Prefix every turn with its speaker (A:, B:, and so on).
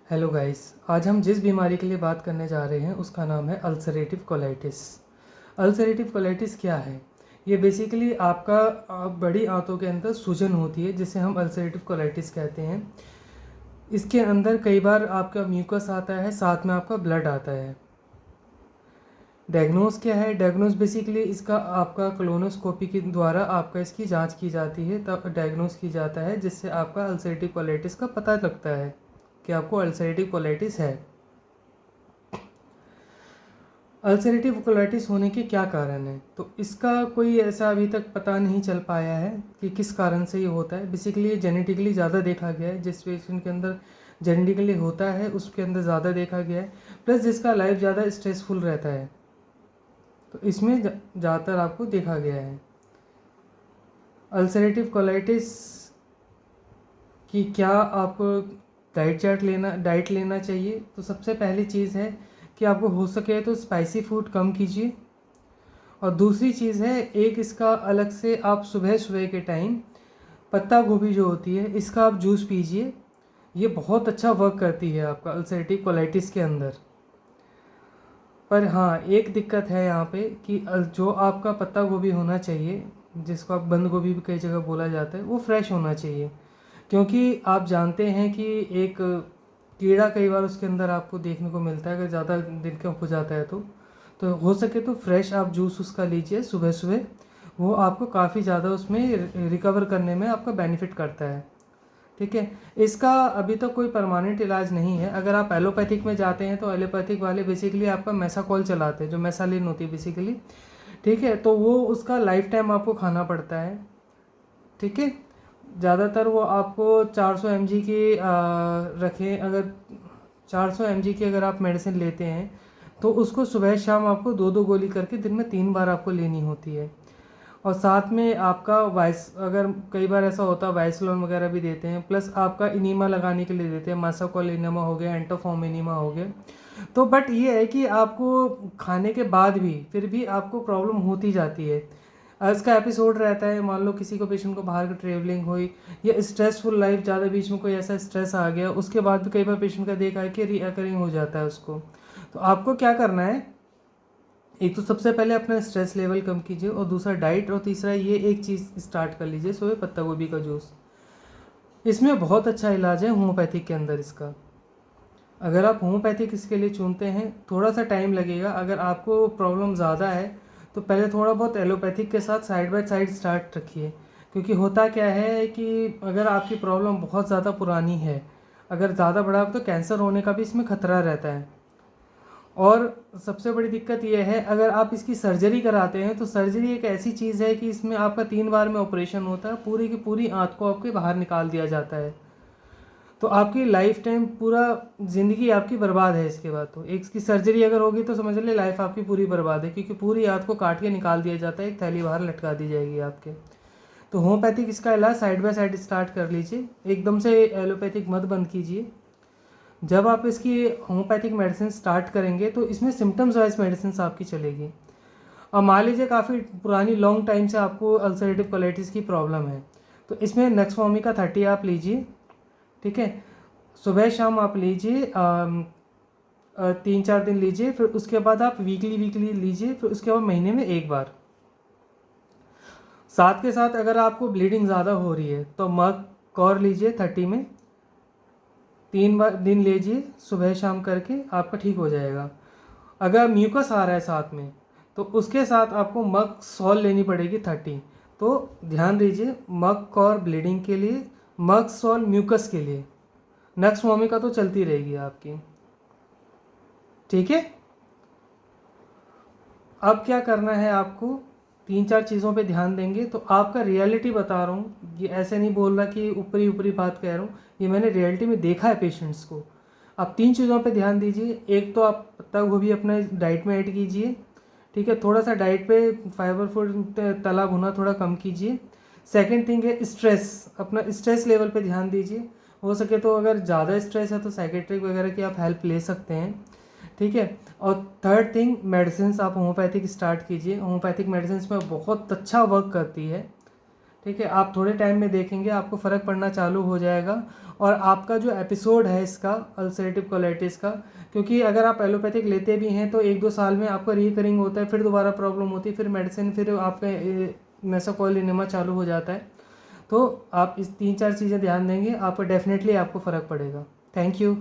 A: Hello guys, आज हम जिस बीमारी के लिए बात करने जा रहे हैं उसका नाम है अल्सरेटिव कोलाइटिस। अल्सरेटिव कोलाइटिस क्या है? ये बेसिकली आपका बड़ी आंतों के अंदर सूजन होती है जिसे हम अल्सरेटिव कोलाइटिस कहते हैं। इसके अंदर कई बार आपका म्यूकस आता है, साथ में आपका ब्लड आता है। डायग्नोस क्या है? डायग्नोस बेसिकली इसका आपका कोलोनोस्कोपी के द्वारा आपका इसकी जांच की जाती है, तब डायग्नोस की जाता है, जिससे आपका अल्सरेटिव कोलाइटिस का पता लगता है कि आपको अल्सरेटिव कोलाइटिस है। अल्सरेटिव कोलाइटिस होने के क्या कारण है? तो इसका कोई ऐसा अभी तक पता नहीं चल पाया है कि किस कारण से ये होता है। बेसिकली ये जेनेटिकली ज़्यादा देखा गया है, जिस पेशेंट के अंदर जेनेटिकली होता है उसके अंदर ज़्यादा देखा गया है, प्लस जिसका लाइफ ज़्यादा स्ट्रेसफुल रहता है, तो इसमें ज़्यादातर आपको देखा गया है। अल्सरेटिव कोलाइटिस कि क्या आपको डाइट लेना चाहिए? तो सबसे पहली चीज़ है कि आपको हो सके तो स्पाइसी फूड कम कीजिए। और दूसरी चीज़ है, एक इसका अलग से आप सुबह सुबह के टाइम पत्ता गोभी जो होती है इसका आप जूस पीजिए। ये बहुत अच्छा वर्क करती है आपका अल्सरेटिव कोलाइटिस के अंदर। पर हाँ, एक दिक्कत है यहाँ पे कि जो आपका पत्ता गोभी होना चाहिए, जिसको आप बंद गोभी भी कई जगह बोला जाता है, वो फ्रेश होना चाहिए। क्योंकि आप जानते हैं कि एक कीड़ा कई बार उसके अंदर आपको देखने को मिलता है, अगर ज़्यादा दिन का हो जाता है तो हो सके तो फ्रेश आप जूस उसका लीजिए सुबह सुबह। वो आपको काफ़ी ज़्यादा उसमें रिकवर करने में आपका बेनिफिट करता है। ठीक है, इसका अभी तक कोई परमानेंट इलाज नहीं है। अगर आप एलोपैथिक में जाते हैं तो एलोपैथिक वाले बेसिकली आपका मेसाकोल चलाते हैं, जो मेसालिन होती है बेसिकली। ठीक है, तो वो उसका लाइफ टाइम आपको खाना पड़ता है। ठीक है, ज़्यादातर वो आपको 400 mg की रखें, अगर 400 mg की अगर आप मेडिसिन लेते हैं तो उसको सुबह शाम आपको 2-2 गोली करके दिन में 3 बार आपको लेनी होती है। और साथ में आपका अगर कई बार ऐसा होता है वाइसलोन वगैरह भी देते हैं, प्लस आपका इनीमा लगाने के लिए देते हैं, मासाकोल इनीमा हो गया, एंटोफॉर्म इनीमा हो गया। तो बट ये है कि आपको खाने के बाद भी फिर भी आपको प्रॉब्लम होती जाती है। आज का एपिसोड रहता है, मान लो किसी को पेशेंट को बाहर की ट्रेवलिंग हुई या स्ट्रेसफुल लाइफ ज़्यादा, बीच में कोई ऐसा स्ट्रेस आ गया, उसके बाद भी कई बार पेशेंट का देखा है कि रीअकरिंग हो जाता है उसको। तो आपको क्या करना है, एक तो सबसे पहले अपना स्ट्रेस लेवल कम कीजिए, और दूसरा डाइट, और तीसरा ये एक चीज़ स्टार्ट कर लीजिए, सुबह पत्ता गोभी का जूस। इसमें बहुत अच्छा इलाज है होम्योपैथिक के अंदर इसका। अगर आप होम्योपैथिक इसके लिए चुनते हैं, थोड़ा सा टाइम लगेगा। अगर आपको प्रॉब्लम ज़्यादा है तो पहले थोड़ा बहुत एलोपैथिक के साथ साइड बाय साइड स्टार्ट रखिए। क्योंकि होता क्या है कि अगर आपकी प्रॉब्लम बहुत ज़्यादा पुरानी है, अगर ज़्यादा बड़ा तो कैंसर होने का भी इसमें खतरा रहता है। और सबसे बड़ी दिक्कत यह है, अगर आप इसकी सर्जरी कराते हैं तो सर्जरी एक ऐसी चीज़ है कि इसमें आपका 3 बार में ऑपरेशन होता है, पूरी की पूरी आंत को आपके बाहर निकाल दिया जाता है। तो आपकी लाइफ टाइम पूरा ज़िंदगी आपकी बर्बाद है इसके बाद। तो एक इसकी सर्जरी अगर होगी तो समझ ले लाइफ आपकी पूरी बर्बाद है, क्योंकि पूरी आंत को काट के निकाल दिया जाता है, एक थैली बाहर लटका दी जाएगी आपके। तो होम्योपैथिक इसका इलाज साइड बाय साइड स्टार्ट कर लीजिए, एकदम से एलोपैथिक मत बंद कीजिए। जब आप इसकी होम्योपैथिक मेडिसिन स्टार्ट करेंगे तो इसमें सिम्टम्स वाइज मेडिसिन आपकी चलेगी। अब मान लीजिए काफ़ी पुरानी लॉन्ग टाइम से आपको अल्सरेटिव कोलाइटिस की प्रॉब्लम है, तो इसमें नेक्सफॉर्मिका 30 आप लीजिए। ठीक है, सुबह शाम आप लीजिए, 3-4 दिन लीजिए, फिर उसके बाद आप वीकली लीजिए, फिर उसके बाद महीने में एक बार। साथ के साथ अगर आपको ब्लीडिंग ज़्यादा हो रही है तो मग कौर लीजिए 30 में, 3 बार दिन लीजिए सुबह शाम करके, आपका ठीक हो जाएगा। अगर म्यूकस आ रहा है साथ में तो उसके साथ आपको मग सॉल लेनी पड़ेगी 30। तो ध्यान दीजिए, मग कौर ब्लीडिंग के लिए, मग सॉल म्यूकस के लिए, नक्स वोमिका तो चलती रहेगी आपकी। ठीक है, अब क्या करना है आपको, 3-4 चीज़ों पे ध्यान देंगे तो आपका रियलिटी बता रहा हूँ, ये ऐसे नहीं बोल रहा कि ऊपरी ऊपरी बात कह रहा हूँ, ये मैंने रियलिटी में देखा है पेशेंट्स को। आप 3 चीज़ों पे ध्यान दीजिए। एक तो आप पत्ता गोभी अपने डाइट में ऐड कीजिए। ठीक है, थोड़ा सा डाइट पे फाइबर फूड तला भुना थोड़ा कम कीजिए। सेकंड थिंग है स्ट्रेस, अपना स्ट्रेस लेवल पे ध्यान दीजिए। हो सके तो अगर ज़्यादा स्ट्रेस है तो साइकेट्रिक वगैरह की आप हेल्प ले सकते हैं। ठीक है, और थर्ड थिंग, मेडिसिन आप होम्योपैथिक स्टार्ट कीजिए। होम्योपैथिक मेडिसिन में बहुत अच्छा वर्क करती है। ठीक है, आप थोड़े टाइम में देखेंगे आपको फ़र्क पड़ना चालू हो जाएगा। और आपका जो एपिसोड है इसका अल्सरेटिव कोलाइटिस का, क्योंकि अगर आप एलोपैथिक लेते भी हैं तो 1-2 साल में आपका रिकरिंग होता है, फिर दोबारा प्रॉब्लम होती है, फिर मेडिसिन, फिर आपका मेसोकॉयल इनेमा चालू हो जाता है। तो आप इस 3-4 चीज़ें ध्यान देंगे, आप डेफिनेटली आपको फ़र्क पड़ेगा। Thank you.